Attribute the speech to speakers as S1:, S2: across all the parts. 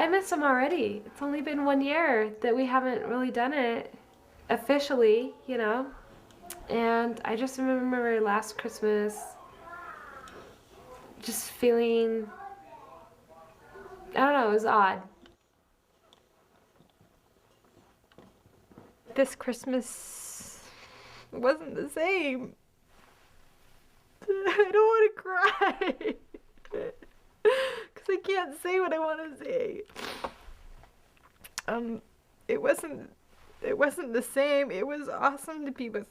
S1: I miss them already. It's only been 1 year that we haven't really done it officially, you know. And I just remember last Christmas just feeling, I don't know, it was odd.
S2: This Christmas wasn't the same. I don't want to cry. Because I can't say what I want to say. It wasn't the same. It was awesome to be with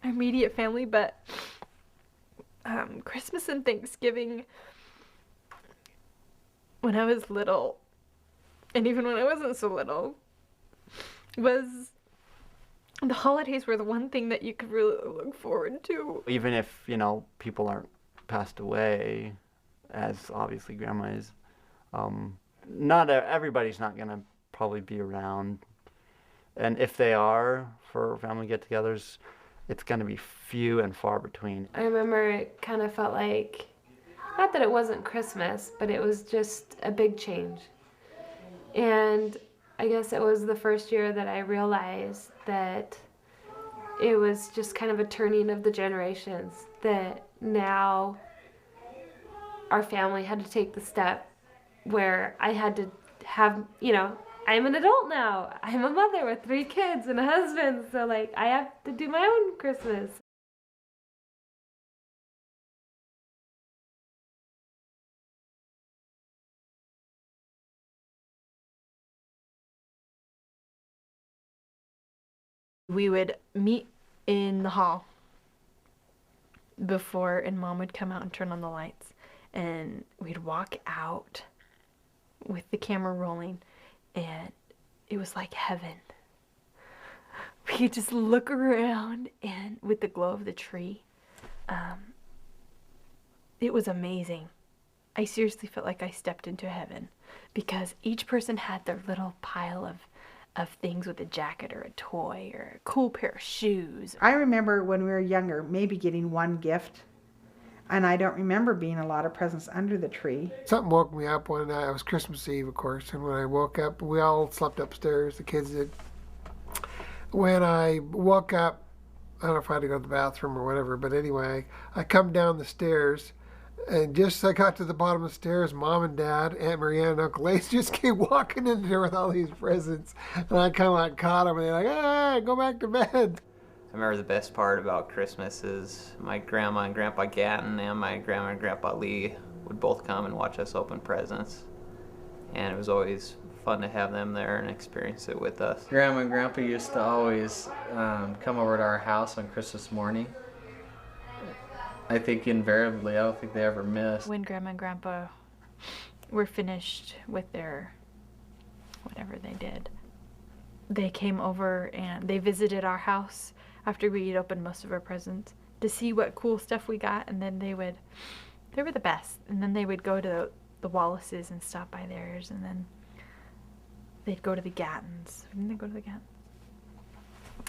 S2: our immediate family, but Christmas and Thanksgiving when I was little, and even when I wasn't so little, was the holidays were the one thing that you could really look forward to.
S3: Even if, you know, people aren't passed away, as obviously Grandma is, everybody's not gonna probably be around. And if they are, for family get-togethers, it's gonna be few and far between.
S1: I remember it kind of felt like, not that it wasn't Christmas, but it was just a big change. And I guess it was the first year that I realized that it was just kind of a turning of the generations, that now our family had to take the step where I had to have, you know, I'm an adult now. I'm a mother with 3 kids and a husband, so like I have to do my own Christmas.
S2: We would meet in the hall before, and Mom would come out and turn on the lights, and we'd walk out with the camera rolling, and it was like heaven. We could just look around, and with the glow of the tree, it was amazing. I seriously felt like I stepped into heaven, because each person had their little pile of things with a jacket or a toy or a cool pair of shoes.
S4: I remember when we were younger, maybe getting one gift, and I don't remember being a lot of presents under the tree.
S5: Something woke me up one night. It was Christmas Eve, of course, and when I woke up, we all slept upstairs, the kids did. When I woke up, I don't know if I had to go to the bathroom or whatever, but anyway, I come down the stairs, and just as I got to the bottom of the stairs, Mom and Dad, Aunt Marianne and Uncle Ace just came walking in there with all these presents. And I kind of like caught them, and they're like, hey, go back to bed.
S6: I remember the best part about Christmas is my grandma and Grandpa Gatton and my grandma and Grandpa Lee would both come and watch us open presents. And it was always fun to have them there and experience it with us.
S7: Grandma and Grandpa used to always come over to our house on Christmas morning. I think invariably, I don't think they ever missed.
S2: When Grandma and Grandpa were finished with their whatever they did, they came over and they visited our house after we'd opened most of our presents to see what cool stuff we got, and then they were the best. And then they would go to the Wallaces and stop by theirs, and then they'd go to the Gattons. Didn't they go to the Gattons?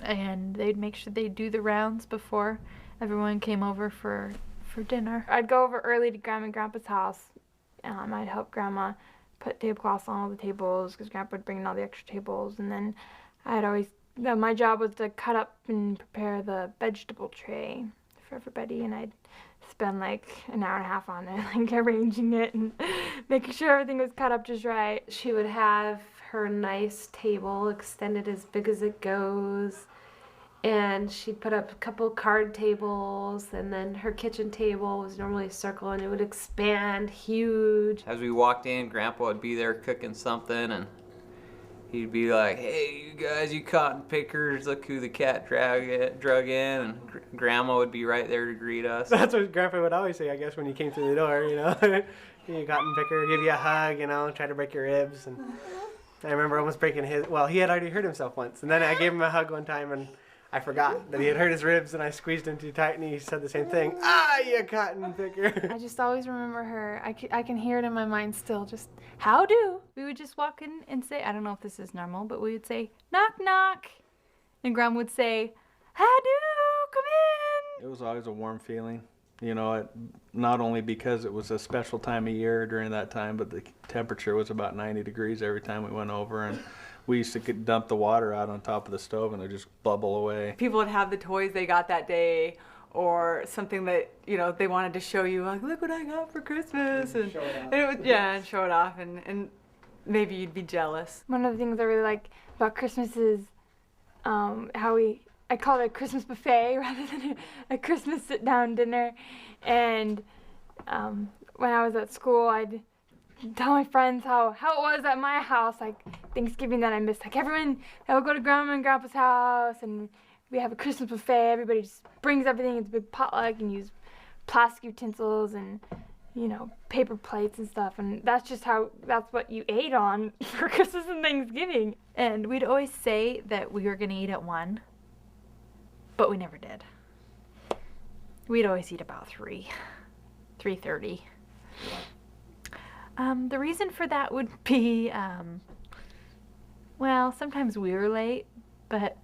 S2: And they'd make sure they'd do the rounds before everyone came over for dinner. I'd go over early to Grandma and Grandpa's house. I'd help Grandma put tablecloths on all the tables because Grandpa would bring in all the extra tables. And then my job was to cut up and prepare the vegetable tray for everybody. And I'd spend like an hour and a half on it, like arranging it and making sure everything was cut up just right.
S1: She would have her nice table extended as big as it goes. And she'd put up a couple card tables, and then her kitchen table was normally a circle, and it would expand huge.
S6: As we walked in, Grandpa would be there cooking something, and he'd be like, hey, you guys, you cotton pickers, look who the cat drug in, and Grandma would be right there to greet us.
S8: That's what Grandpa would always say, I guess, when you came through the door, you know. You cotton picker, give you a hug, you know, try to break your ribs. And I remember almost breaking his, well, he had already hurt himself once, and then I gave him a hug one time, and I forgot that he had hurt his ribs, and I squeezed him too tight, and he said the same thing. Ah, you cotton picker.
S2: I just always remember her. I can hear it in my mind still. Just, how do? We would just walk in and say, I don't know if this is normal, but we would say, knock, knock. And Grandma would say, how do? Come in.
S9: It was always a warm feeling You know, not only because it was a special time of year during that time, but the temperature was about 90 degrees every time we went over, and we used to dump the water out on top of the stove and it would just bubble away.
S10: People would have the toys they got that day, or something that, you know, they wanted to show you, like, look what I got for Christmas, and show it off, and maybe you'd be jealous.
S11: One of the things I really like about Christmas is I call it a Christmas buffet rather than a Christmas sit-down dinner. And when I was at school, I'd tell my friends how it was at my house, like Thanksgiving that I missed. Like everyone, they would go to Grandma and Grandpa's house, and we have a Christmas buffet. Everybody just brings everything. It's a big potluck, and use plastic utensils and, you know, paper plates and stuff. And that's what you ate on for Christmas and Thanksgiving.
S2: And we'd always say that we were going to eat at 1, but we never did. We'd always eat about 3:30. The reason for that would be, well, sometimes we were late, but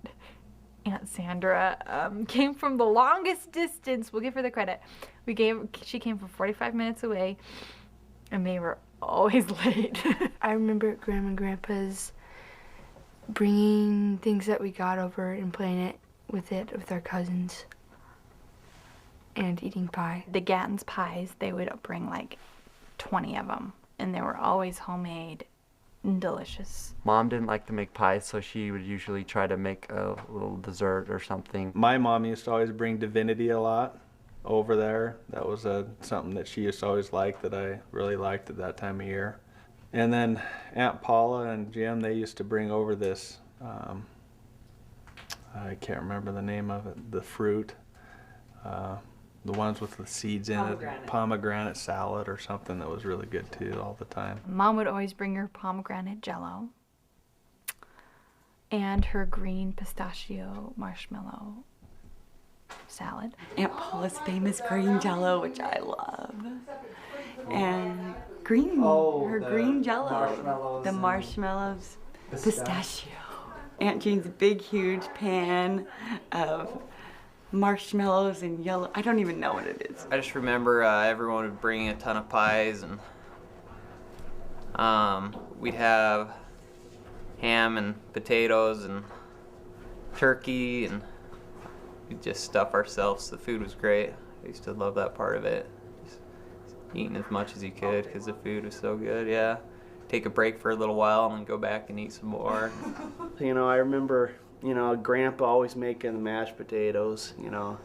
S2: Aunt Sandra came from the longest distance. We'll give her the credit. She came from 45 minutes away, and they were always late.
S1: I remember at Grandma and Grandpa's bringing things that we got over and playing with our cousins, and eating pie.
S2: The Gatton's pies, they would bring like 20 of them, and they were always homemade and delicious.
S3: Mom didn't like to make pies, so she would usually try to make a little dessert or something.
S9: My mom used to always bring Divinity a lot over there. That was something that she used to always like, that I really liked at that time of year. And then Aunt Paula and Jim, they used to bring over this, I can't remember the name of it, the fruit. The ones with the seeds in it, pomegranate salad or something that was really good too all the time.
S2: Mom would always bring her pomegranate jello and her green pistachio marshmallow salad.
S12: Aunt Paula's famous green jello, which I love. And green jello. The marshmallows, pistachio. Aunt Jean's big, huge pan of marshmallows and yellow. I don't even know what it is.
S6: I just remember everyone would bring a ton of pies, and we'd have ham and potatoes and turkey, and we'd just stuff ourselves. The food was great. I used to love that part of it. Just eating as much as you could because the food was so good, yeah. Take a break for a little while and then go back and eat some more.
S13: You know, I remember, you know, Grandpa always making the mashed potatoes, you know,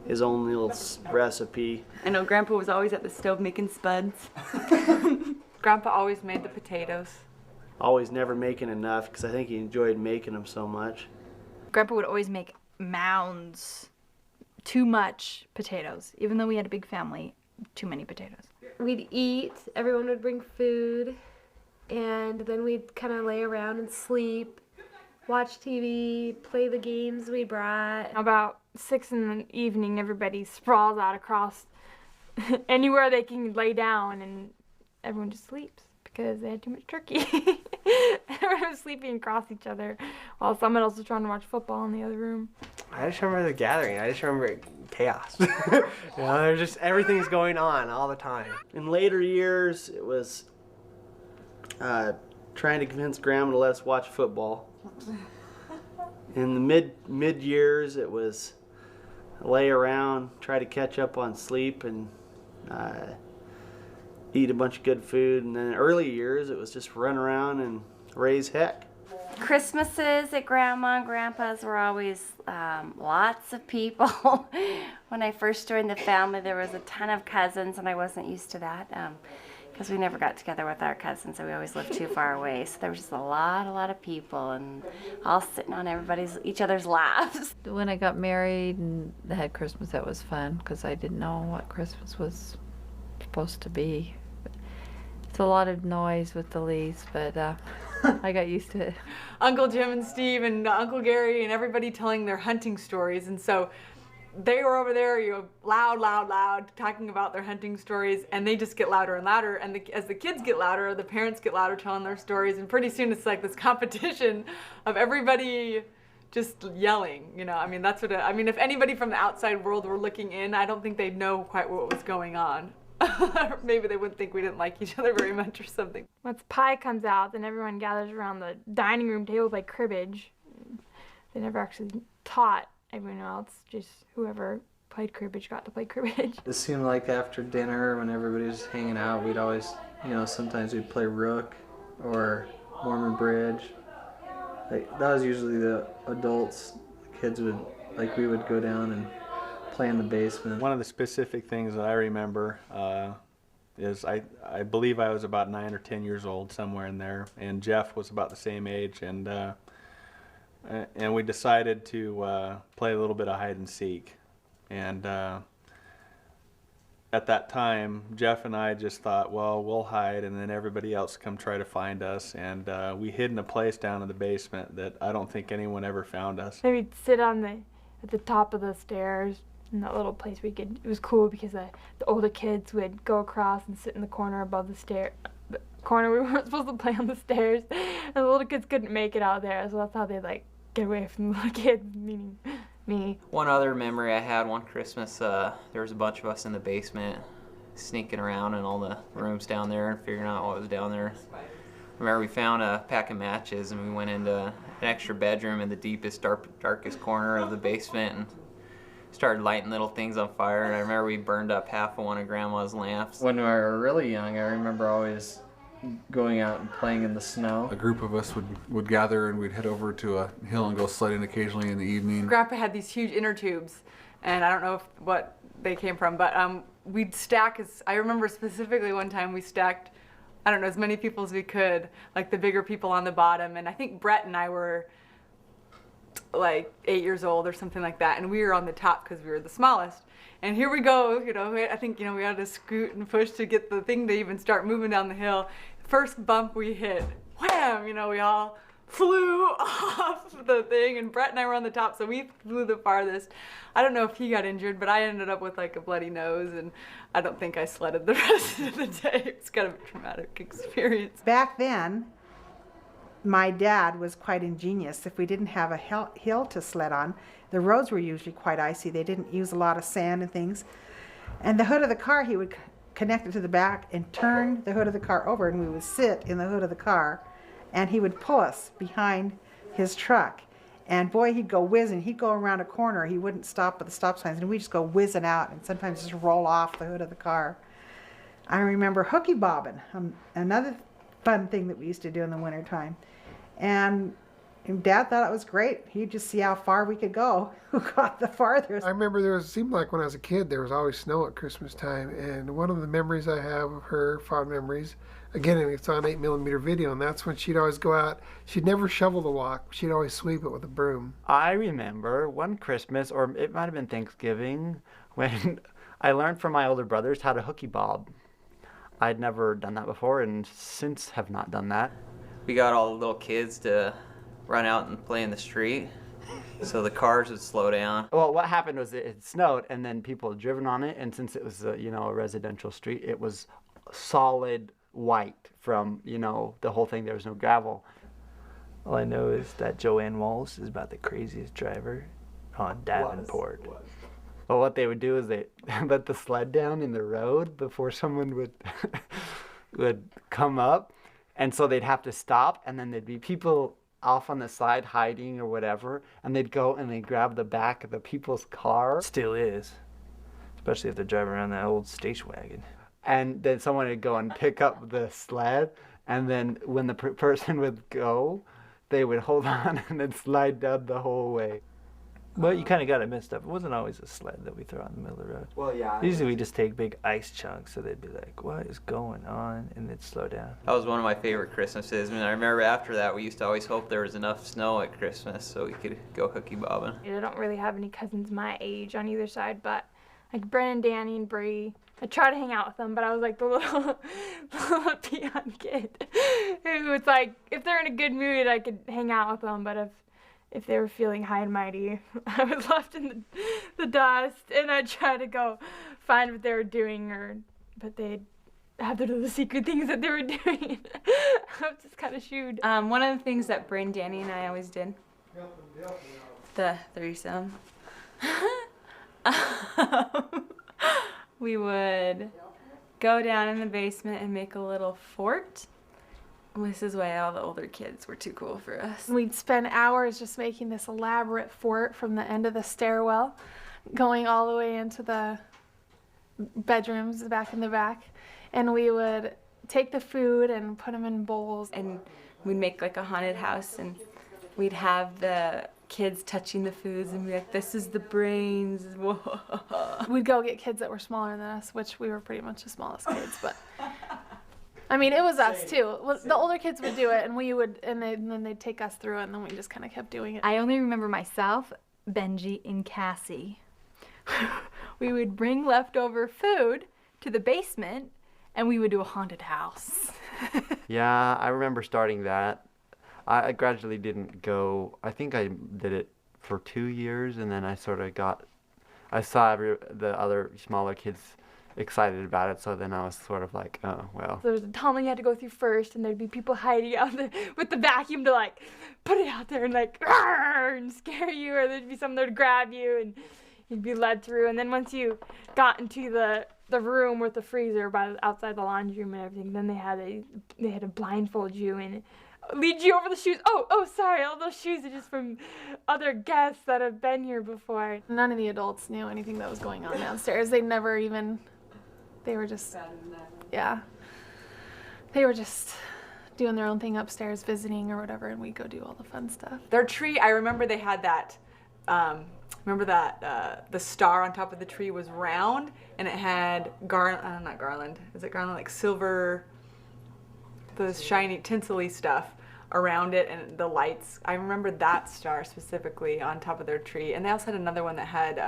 S13: his own little recipe.
S12: I know Grandpa was always at the stove making spuds.
S10: Grandpa always made the potatoes.
S13: Always never making enough because I think he enjoyed making them so much.
S2: Grandpa would always make mounds, too much potatoes. Even though we had a big family, too many potatoes.
S1: We'd eat, everyone would bring food, and then we'd kind of lay around and sleep, watch TV, play the games we brought.
S11: About 6 in the evening, everybody sprawls out across anywhere they can lay down, and everyone just sleeps because they had too much turkey. Everyone was sleeping across each other while someone else was trying to watch football in the other room.
S8: I just remember the gathering. I just remember chaos. You know, there's just everything's going on all the time.
S13: In later years, it was trying to convince Grandma to let us watch football. In the mid years, it was lay around, try to catch up on sleep, and eat a bunch of good food. And then in early years, it was just run around and raise heck.
S14: Christmases at Grandma and Grandpa's were always lots of people. When I first joined the family, there was a ton of cousins, and I wasn't used to that because we never got together with our cousins, so we always lived too far away. So there was just a lot of people, and all sitting on each other's laps.
S15: When I got married and had Christmas, that was fun because I didn't know what Christmas was supposed to be. It's a lot of noise with the Lees, but I got used to it.
S10: Uncle Jim and Steve and Uncle Gary and everybody telling their hunting stories, and so they were over there, you know, loud, talking about their hunting stories, and they just get louder and louder, and as the kids get louder, the parents get louder telling their stories, and pretty soon it's like this competition of everybody just yelling, you know. I mean, that's what I mean, if anybody from the outside world were looking in, I don't think they'd know quite what was going on. Maybe they wouldn't think we didn't like each other very much or something.
S11: Once pie comes out, then everyone gathers around the dining room table to play cribbage. They never actually taught everyone else, just whoever played cribbage got to play cribbage.
S7: It seemed like after dinner, when everybody was hanging out, we'd always, you know, sometimes we'd play rook or Mormon bridge. Like, that was usually the adults. The kids would, like, we would go down and play in the basement.
S9: One of the specific things that I remember is I believe I was about 9 or 10 years old, somewhere in there, and Jeff was about the same age, and we decided to play a little bit of hide and seek. And at that time, Jeff and I just thought, well, we'll hide, and then everybody else come try to find us. And we hid in a place down in the basement that I don't think anyone ever found us.
S11: Maybe we'd sit at the top of the stairs in that little place it was cool because the older kids would go across and sit in the corner above the corner we weren't supposed to play on the stairs. And the little kids couldn't make it out there, so that's how they'd like get away from the little kids, meaning me.
S6: One other memory I had one Christmas, there was a bunch of us in the basement sneaking around in all the rooms down there and figuring out what was down there. Remember, we found a pack of matches and we went into an extra bedroom in the deepest, darkest corner of the basement and started lighting little things on fire. And I remember we burned up half of one of Grandma's lamps.
S7: When we were really young, I remember always going out and playing in the snow.
S16: A group of us would gather and we'd head over to a hill and go sledding occasionally in the evening.
S10: Grandpa had these huge inner tubes, and I don't know what they came from, but we'd stack, I remember specifically one time we stacked, I don't know, as many people as we could, like the bigger people on the bottom, and I think Brett and I were like 8 years old or something like that, and we were on the top because we were the smallest. And here we go, you know, I think, you know, we had to scoot and push to get the thing to even start moving down the hill. First bump we hit, wham, you know, we all flew off the thing, and Brett and I were on the top, so we flew the farthest. I don't know if he got injured, but I ended up with like a bloody nose, and I don't think I sledded the rest of the day. It was kind of a traumatic experience.
S4: Back then, my dad was quite ingenious. If we didn't have a hill to sled on, the roads were usually quite icy. They didn't use a lot of sand and things. And the hood of the car, he would connect it to the back and turn the hood of the car over, and we would sit in the hood of the car, and he would pull us behind his truck. And boy, he'd go whizzing. He'd go around a corner. He wouldn't stop at the stop signs, and we'd just go whizzing out and sometimes just roll off the hood of the car. I remember hooky bobbing, another fun thing that we used to do in the wintertime. And Dad thought it was great. He'd just see how far we could go, who got the farthest.
S5: I remember it seemed like when I was a kid there was always snow at Christmas time, and one of the memories I have of her, fond memories, again, it's on 8mm video, and that's when she'd always go out. She'd never shovel the walk. She'd always sweep it with a broom.
S3: I remember one Christmas, or it might have been Thanksgiving, when I learned from my older brothers how to hooky bob. I'd never done that before, and since have not done that.
S6: We got all the little kids to run out and play in the street, so the cars would slow down.
S3: Well, what happened was it snowed, and then people had driven on it, and since it was a residential street, it was solid white from the whole thing. There was no gravel.
S17: All I know is that Joanne Wallace is about the craziest driver on Davenport.
S3: Well, what they would do is they let the sled down in the road before someone would come up, and so they'd have to stop, and then there'd be people off on the side hiding or whatever, and they'd go and they'd grab the back of the people's car.
S17: Still is, especially if they're driving around that old station wagon.
S3: And then someone would go and pick up the sled, and then when the person would go, they would hold on and then slide down the whole way.
S17: Well, you kind of got it mixed up. It wasn't always a sled that we throw out in the middle of the road.
S3: Well, yeah.
S17: Usually we just take big ice chunks, so they'd be like, what is going on? And they'd slow down.
S6: That was one of my favorite Christmases. I mean, I remember after that, we used to always hope there was enough snow at Christmas so we could go hooky bobbing.
S11: I don't really have any cousins my age on either side, but like Brennan, Danny, and Bree, I try to hang out with them, but I was like the little peon kid who it's like, if they're in a good mood, I could hang out with them, but if they were feeling high and mighty, I was left in the dust, and I'd try to go find what they were doing, but they'd have to do the secret things that they were doing. I was just kind of shooed.
S18: One of the things that Bryn, Danny, and I always did
S12: the threesome. We would go down in the basement and make a little fort. This is why all the older kids were too cool for us.
S11: We'd spend hours just making this elaborate fort from the end of the stairwell, going all the way into the bedrooms back in the back. And we would take the food and put them in bowls.
S12: And we'd make like a haunted house, and we'd have the kids touching the foods and be like, this is the brains.
S11: We'd go get kids that were smaller than us, which we were pretty much the smallest kids, but I mean, it was us too. The older kids would do it, and we would, and then they'd take us through it, and then we just kind of kept doing it.
S2: I only remember myself, Benji, and Cassie. We would bring leftover food to the basement, and we would do a haunted house.
S3: Yeah, I remember starting that. I gradually didn't go. I think I did it for 2 years, and then I sort of I saw the other smaller kids excited about it, so then I was sort of like, oh, well.
S11: There was a tunnel you had to go through first, and there'd be people hiding out there with the vacuum to like put it out there and like "Arr!" and scare you, or there'd be someone there to grab you, and you'd be led through. And then once you got into the room with the freezer outside the laundry room and everything, then they had to blindfold you and lead you over the shoes. Oh, sorry, all those shoes are just from other guests that have been here before. None of the adults knew anything that was going on downstairs. They were just, yeah. They were just doing their own thing upstairs, visiting or whatever, and we'd go do all the fun stuff.
S10: Their tree, I remember they had that, the star on top of the tree was round, and it had not garland, is it garland, like silver, the shiny tinsel-y stuff around it, and the lights. I remember that star specifically on top of their tree, and they also had another one that had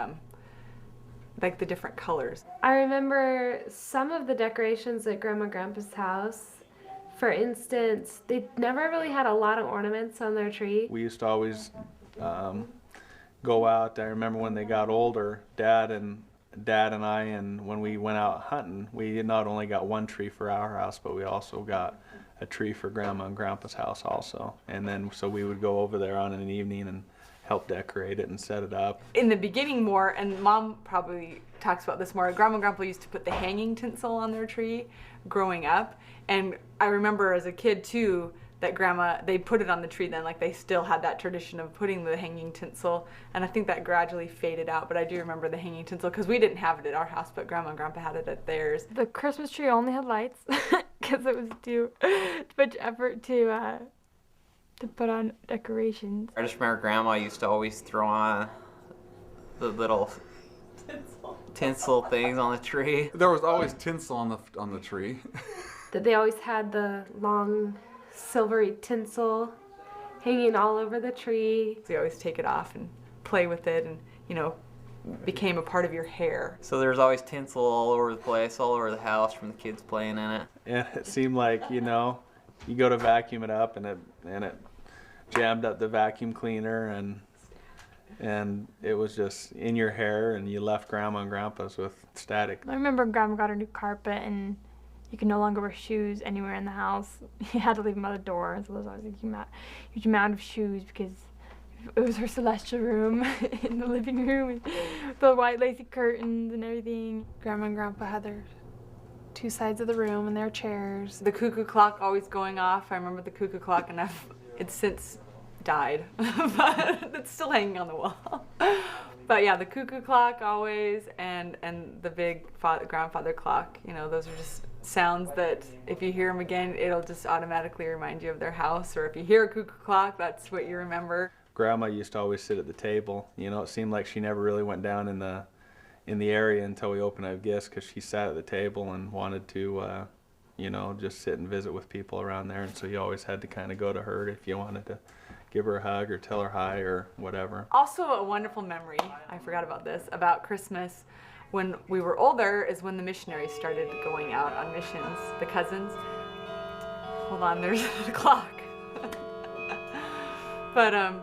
S10: like the different colors.
S1: I remember some of the decorations at Grandma and Grandpa's house. For instance, they never really had a lot of ornaments on their tree.
S9: We used to always go out. I remember when they got older, Dad and I, and when we went out hunting, we not only got one tree for our house, but we also got a tree for Grandma and Grandpa's house also. And then so we would go over there on an evening and help decorate it and set it up.
S10: In the beginning more, and Mom probably talks about this more, Grandma and Grandpa used to put the hanging tinsel on their tree growing up. And I remember as a kid too, that Grandma, they put it on the tree then, like they still had that tradition of putting the hanging tinsel. And I think that gradually faded out, but I do remember the hanging tinsel because we didn't have it at our house, but Grandma and Grandpa had it at theirs.
S11: The Christmas tree only had lights because it was too much effort to put on decorations.
S6: I just remember Grandma used to always throw on the little tinsel things on the tree.
S16: There was always tinsel on the tree.
S1: That they always had the long silvery tinsel hanging all over the tree.
S10: So you always take it off and play with it, and became a part of your hair.
S6: So there's always tinsel all over the place, all over the house from the kids playing in it.
S9: And it seemed like, you go to vacuum it up and it jammed up the vacuum cleaner, and it was just in your hair, and you left Grandma and Grandpa's with static.
S11: I remember Grandma got a new carpet, and you could no longer wear shoes anywhere in the house. You had to leave them by the door, so there was always a huge amount of shoes because it was her celestial room in the living room, and the white lacy curtains and everything. Grandma and Grandpa had their two sides of the room and their chairs.
S10: The cuckoo clock always going off. I remember the cuckoo clock, and it's since died, but it's still hanging on the wall. But yeah, the cuckoo clock always, and the big grandfather clock. Those are just sounds that if you hear them again, it'll just automatically remind you of their house. Or if you hear a cuckoo clock, that's what you remember.
S9: Grandma used to always sit at the table. It seemed like she never really went down in the area until we opened up gifts, because she sat at the table and wanted to, just sit and visit with people around there. And so you always had to kind of go to her if you wanted to give her a hug or tell her hi or whatever.
S10: Also a wonderful memory, I forgot about this, about Christmas when we were older is when the missionaries started going out on missions, the cousins. Hold on, there's the clock. But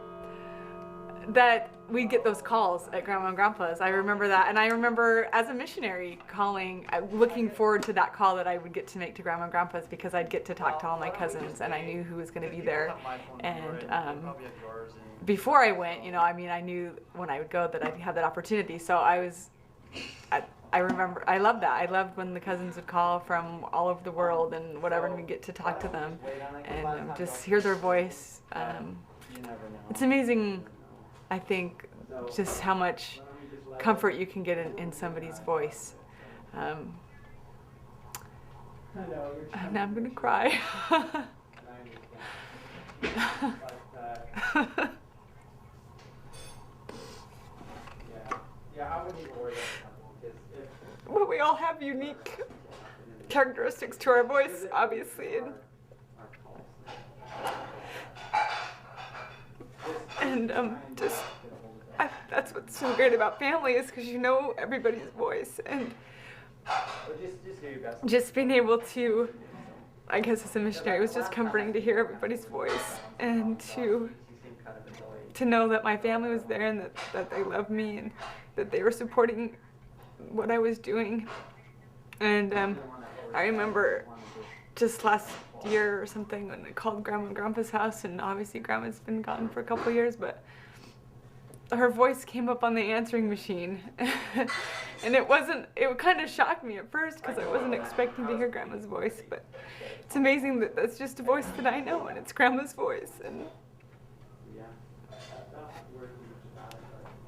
S10: that we'd get those calls at Grandma and Grandpa's. I remember that. And I remember as a missionary calling, looking forward to that call that I would get to make to Grandma and Grandpa's, because I'd get to talk to all my cousins and I knew who was going to be there. And before I went, you know, I mean, I knew when I would go that I'd have that opportunity. So I remember, I loved that. I loved when the cousins would call from all over the world and whatever, and we get to talk to them and just hear their voice. It's amazing, I think, just how much comfort you can get in somebody's voice. Now I'm gonna cry. But we all have unique characteristics to our voice, obviously. And that's what's so great about family, is because you know everybody's voice, and just being able to, I guess as a missionary, it was just comforting to hear everybody's voice, and to know that my family was there, and that they loved me, and that they were supporting what I was doing. And I remember just last year or something when I called Grandma and Grandpa's house, and obviously Grandma's been gone for a couple of years, but her voice came up on the answering machine. And it kind of shocked me at first, because I wasn't expecting to hear Grandma's voice, but it's amazing that that's just a voice that I know, and it's Grandma's voice. And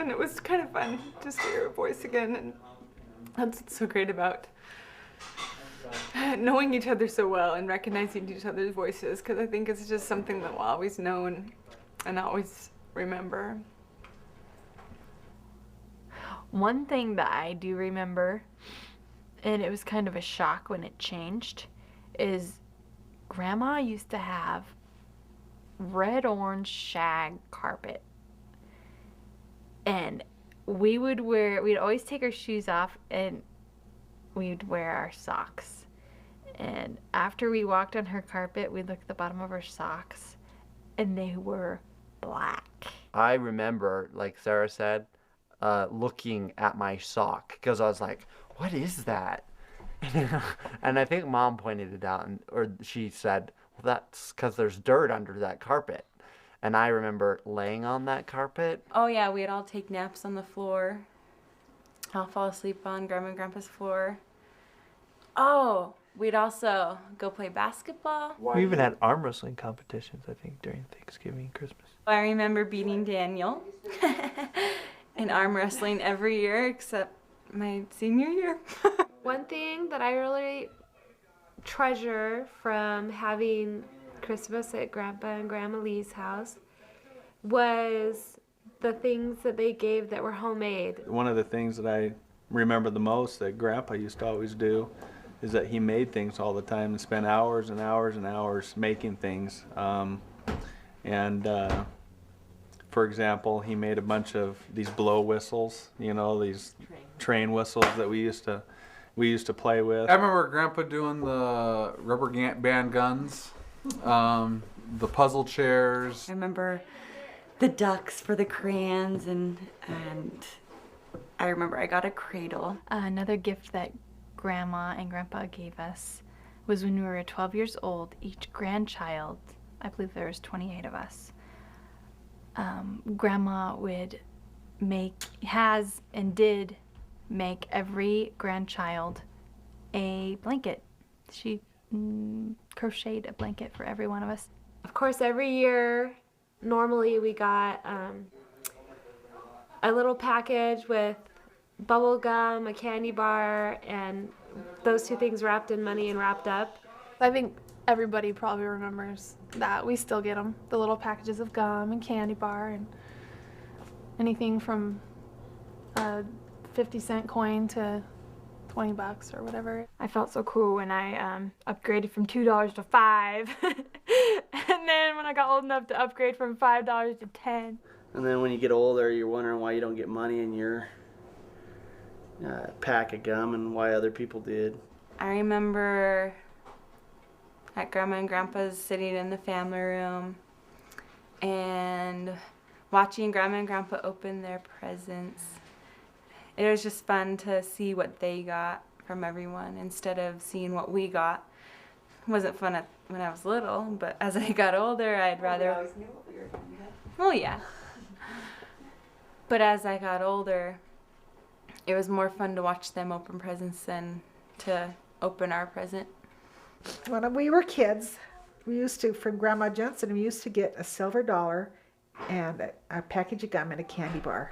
S10: it was kind of fun just to hear her voice again, and that's what's so great about knowing each other so well and recognizing each other's voices, because I think it's just something that we'll always know and always remember.
S2: One thing that I do remember, and it was kind of a shock when it changed, is Grandma used to have red-orange shag carpet. And we'd always take our shoes off and we'd wear our socks. And after we walked on her carpet, we'd look at the bottom of her socks and they were black.
S3: I remember, like Sarah said, looking at my sock, because I was like, what is that? And I think Mom pointed it out, or she said, well, that's because there's dirt under that carpet. And I remember laying on that carpet.
S12: Oh yeah, we'd all take naps on the floor. I'll fall asleep on Grandma and Grandpa's floor. Oh, we'd also go play basketball.
S17: We even had arm wrestling competitions, I think, during Thanksgiving and Christmas.
S12: I remember beating Daniel in arm wrestling every year except my senior year.
S1: One thing that I really treasure from having Christmas at Grandpa and Grandma Lee's house was the things that they gave that were homemade.
S9: One of the things that I remember the most that Grandpa used to always do is that he made things all the time and spent hours and hours and hours making things. For example, he made a bunch of these blow whistles, you know, these train whistles that we used to play with.
S16: I remember Grandpa doing the rubber band guns, the puzzle chairs.
S12: I remember the ducks for the crayons, and I remember I got a cradle.
S2: Another gift that Grandma and Grandpa gave us was when we were 12 years old, each grandchild, I believe there was 28 of us, Grandma would did make every grandchild a blanket. She crocheted a blanket for every one of us.
S1: Of course, every year, normally we got a little package with bubble gum, a candy bar, and those two things wrapped in money and wrapped up.
S11: I think everybody probably remembers that. We still get them, the little packages of gum and candy bar and anything from a 50-cent coin to 20 bucks or whatever.
S2: I felt so cool when I upgraded from $2 to $5. And then when I got old enough to upgrade from $5 to $10.
S13: And then when you get older, you're wondering why you don't get money in your pack of gum and why other people did.
S12: I remember at Grandma and Grandpa's sitting in the family room, and
S18: watching Grandma and Grandpa open their presents. It was just fun to see what they got from everyone instead of seeing what we got. It wasn't fun when I was little, but as I got older, I'd rather...
S12: We always knew what we were going to get.
S18: Oh, yeah. But as I got older, it was more fun to watch them open presents than to open our present.
S4: When we were kids, we used to, from Grandma Jensen, we used to get a silver dollar and a package of gum and a candy bar.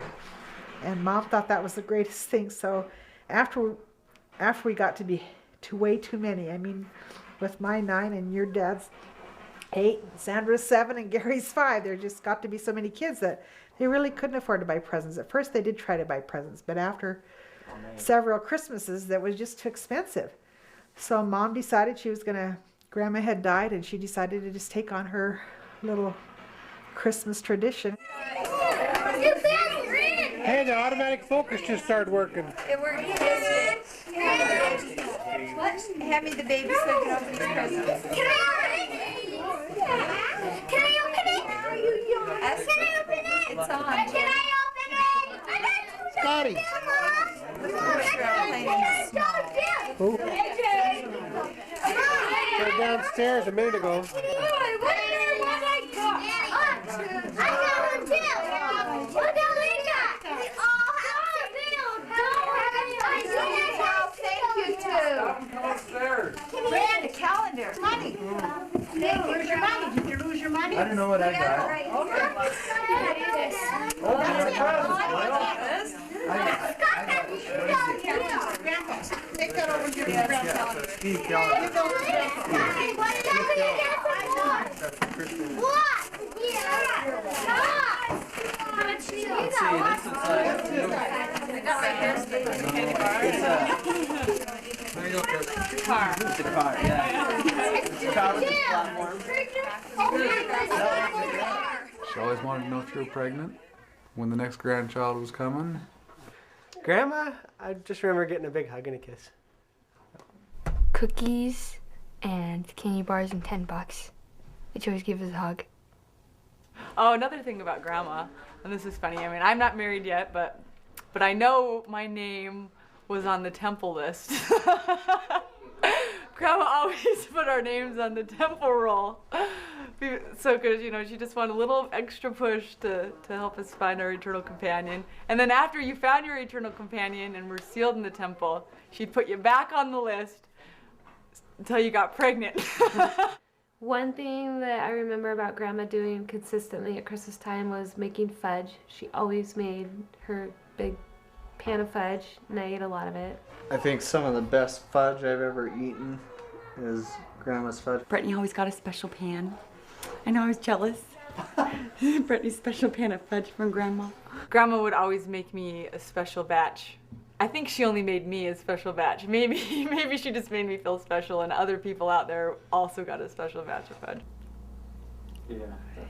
S4: And Mom thought that was the greatest thing. So after we got to be way too many, I mean, with my 9 and your dad's 8, Sandra's 7, and Gary's 5, there just got to be so many kids that they really couldn't afford to buy presents. At first they did try to buy presents, but after several Christmases, that was just too expensive. So Mom decided she was gonna, Grandma had died, and she decided to just take on her little Christmas tradition.
S5: Hey, the automatic focus just started working.
S19: It worked. Hand me the baby so I can open these presents. Can I open it? Can I open it? Can I open it? It's on. Can I open it?
S5: Scotty. Who? They're downstairs a minute ago.
S19: And a calendar. Money. Where's your money? Did you lose your money?
S17: I don't know what I got.
S19: Grandpa, take that over to your grandpa.
S17: Steve calendar.
S7: It's a car, yeah.
S16: She always wanted to know if you were pregnant, when the next grandchild was coming.
S8: Grandma, I just remember getting a big hug and a kiss.
S11: Cookies and candy bars and $10. She always gives us a hug.
S10: Oh, another thing about Grandma, and this is funny. I mean, I'm not married yet, but I know my name was on the temple list. Grandma always put our names on the temple roll. So, because, you know, she just wanted a little extra push to help us find our eternal companion. And then after you found your eternal companion and were sealed in the temple, she'd put you back on the list until you got pregnant.
S1: One thing that I remember about Grandma doing consistently at Christmas time was making fudge. She always made her big pan of fudge, and I ate a lot of it.
S13: I think some of the best fudge I've ever eaten is Grandma's fudge.
S12: Brittany always got a special pan. I know I was jealous. Brittany's special pan of fudge from Grandma.
S10: Grandma would always make me a special batch. I think she only made me a special batch. Maybe she just made me feel special, and other people out there also got a special batch of fudge.
S3: Yeah.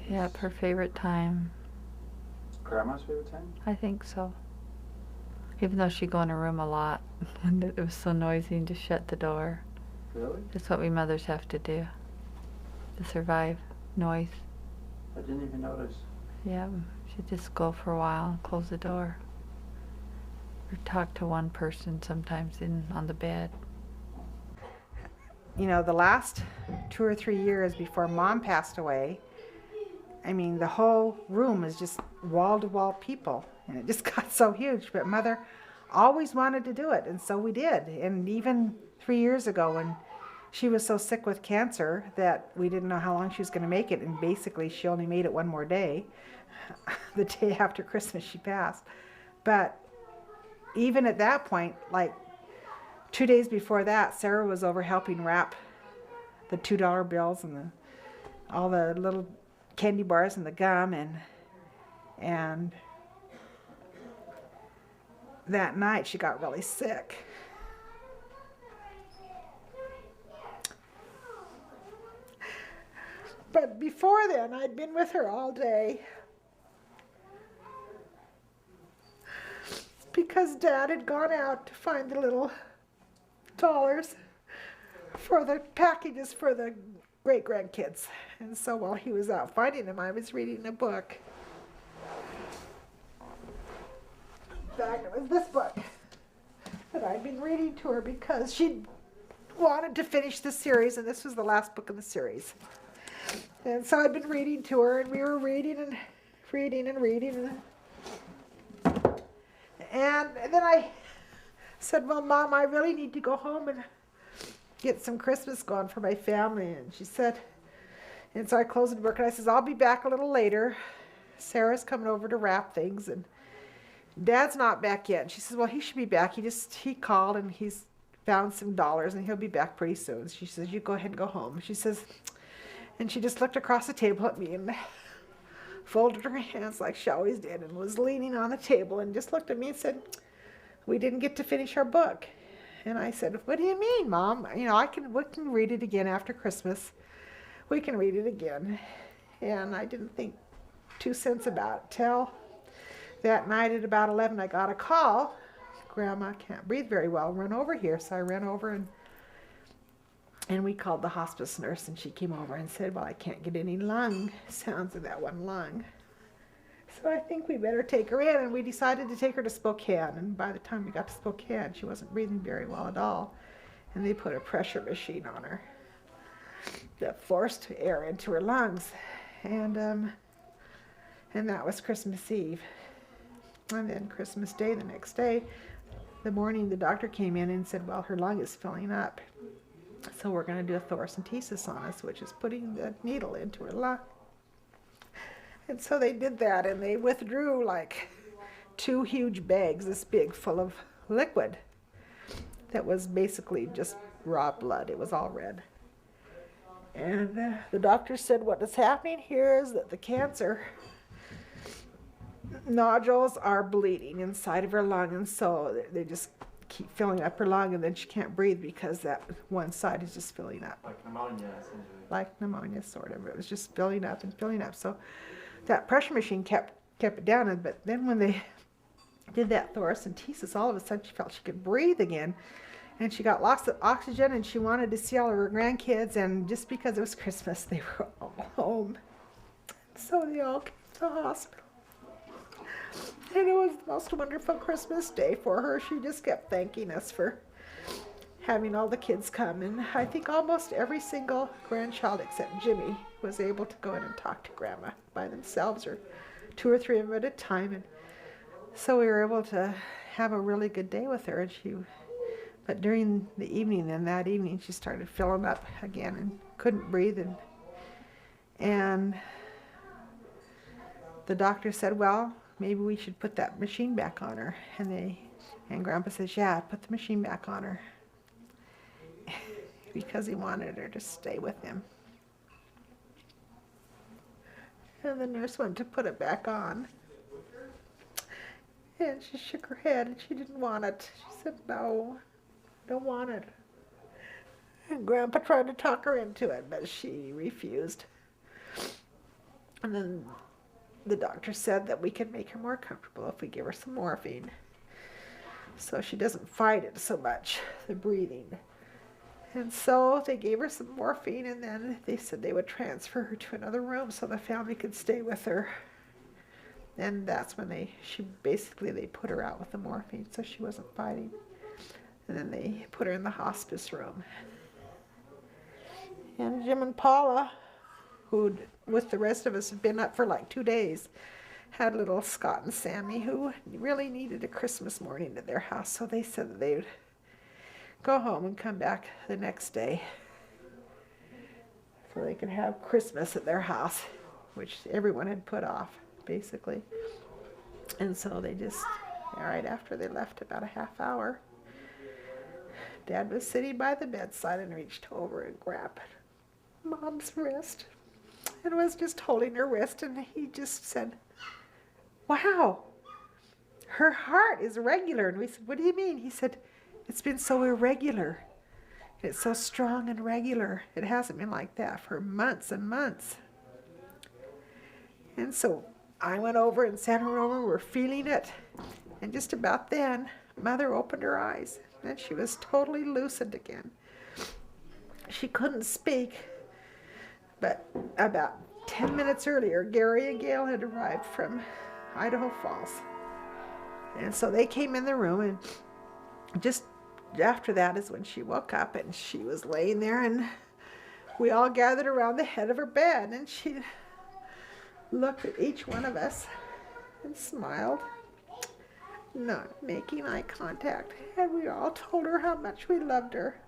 S15: Yep, her favorite time.
S3: Grandma's favorite time?
S15: I think so. Even though she'd go in her room a lot, and it was so noisy, and just shut the door.
S3: Really?
S15: That's what we mothers have to do to survive noise.
S3: I didn't even notice.
S15: Yeah, she'd just go for a while and close the door. Or talk to one person sometimes on the bed.
S4: You know, the last 2 or 3 years before Mom passed away, I mean, the whole room is just wall-to-wall people, and it just got so huge. But Mother always wanted to do it, and so we did. And even 3 years ago, when she was so sick with cancer that we didn't know how long she was going to make it, and basically she only made it one more day. The day after Christmas she passed. But even at that point, like 2 days before that, Sarah was over helping wrap the $2 bills and all the little candy bars and the gum, and that night she got really sick. But before then, I'd been with her all day because Dad had gone out to find the little dollars for the packages for the great-grandkids. And so while he was out finding them, I was reading a book. fact, it was this book that I'd been reading to her because she wanted to finish the series, and this was the last book in the series. And so I'd been reading to her, and we were reading and reading and reading. And then I said, well, Mom, I really need to go home and get some Christmas going for my family. And she said, and so I closed the book, and I says, I'll be back a little later. Sarah's coming over to wrap things, and Dad's not back yet. And she says, well, he should be back. He called, and he's found some dollars, and he'll be back pretty soon. She says, you go ahead and go home. She says, and she just looked across the table at me and folded her hands like she always did, and was leaning on the table and just looked at me and said, we didn't get to finish our book. And I said, what do you mean, Mom? You know, we can read it again after Christmas. We can read it again. And I didn't think 2 cents about it till that night at about 11 I got a call. Grandma can't breathe very well. Run over here. So I ran over and we called the hospice nurse, and she came over and said, well, I can't get any lung sounds in that one lung. So I think we better take her in, and we decided to take her to Spokane. And by the time we got to Spokane, she wasn't breathing very well at all. And they put a pressure machine on her that forced air into her lungs. And that was Christmas Eve. And then Christmas Day, the next day, the morning, the doctor came in and said, well, her lung is filling up. So we're going to do a thoracentesis on us, which is putting the needle into her lung. And so they did that, and they withdrew like 2 huge bags, this big, full of liquid that was basically just raw blood. It was all red. And the doctor said what is happening here is that the cancer nodules are bleeding inside of her lung, and so they just keep filling up her lung, and then she can't breathe because that one side is just filling up.
S3: Like pneumonia, essentially.
S4: Like pneumonia, sort of. It was just filling up and filling up. So that pressure machine kept it down, but then when they did that thoracentesis, all of a sudden she felt she could breathe again, and she got lots of oxygen, and she wanted to see all of her grandkids, and just because it was Christmas, they were all home. So they all came to the hospital. And it was the most wonderful Christmas day for her. She just kept thanking us for having all the kids come. And I think almost every single grandchild except Jimmy was able to go in and talk to Grandma by themselves, or 2 or 3 of them at a time. And so we were able to have a really good day with her. But during the evening, then that evening, she started filling up again and couldn't breathe. And the doctor said, well, maybe we should put that machine back on her. And Grandpa says, yeah, put the machine back on her. Because he wanted her to stay with him. And the nurse went to put it back on. And she shook her head, and she didn't want it. She said, no, don't want it. And Grandpa tried to talk her into it, but she refused. And then the doctor said that we could make her more comfortable if we give her some morphine, so she doesn't fight it so much, the breathing. And so they gave her some morphine, and then they said they would transfer her to another room so the family could stay with her. And that's when they put her out with the morphine, so she wasn't fighting. And then they put her in the hospice room. And Jim and Paula, who with the rest of us had been up for like 2 days, had little Scott and Sammy who really needed a Christmas morning at their house. So they said that they would go home and come back the next day so they could have Christmas at their house, which everyone had put off, basically. And so they just, right after they left, about a half hour, Dad was sitting by the bedside and reached over and grabbed Mom's wrist and was just holding her wrist, and he just said, wow, her heart is regular. And we said, what do you mean? He said, it's been so irregular. It's so strong and regular. It hasn't been like that for months and months. And so I went over and sat her over. We're feeling it. And just about then, Mother opened her eyes, and she was totally lucid again. She couldn't speak, but about 10 minutes earlier, Gary and Gail had arrived from Idaho Falls. And so they came in the room, and just after that is when she woke up, and she was laying there, and we all gathered around the head of her bed, and she looked at each one of us and smiled, not making eye contact, and we all told her how much we loved her.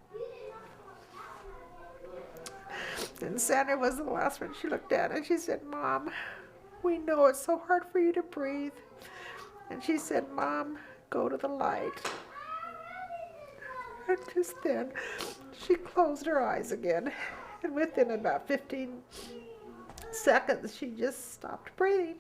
S4: And Sandra was the last one she looked at, and she said, "Mom, we know it's so hard for you to breathe." And she said, "Mom, go to the light." And just then, she closed her eyes again. And within about 15 seconds, she just stopped breathing.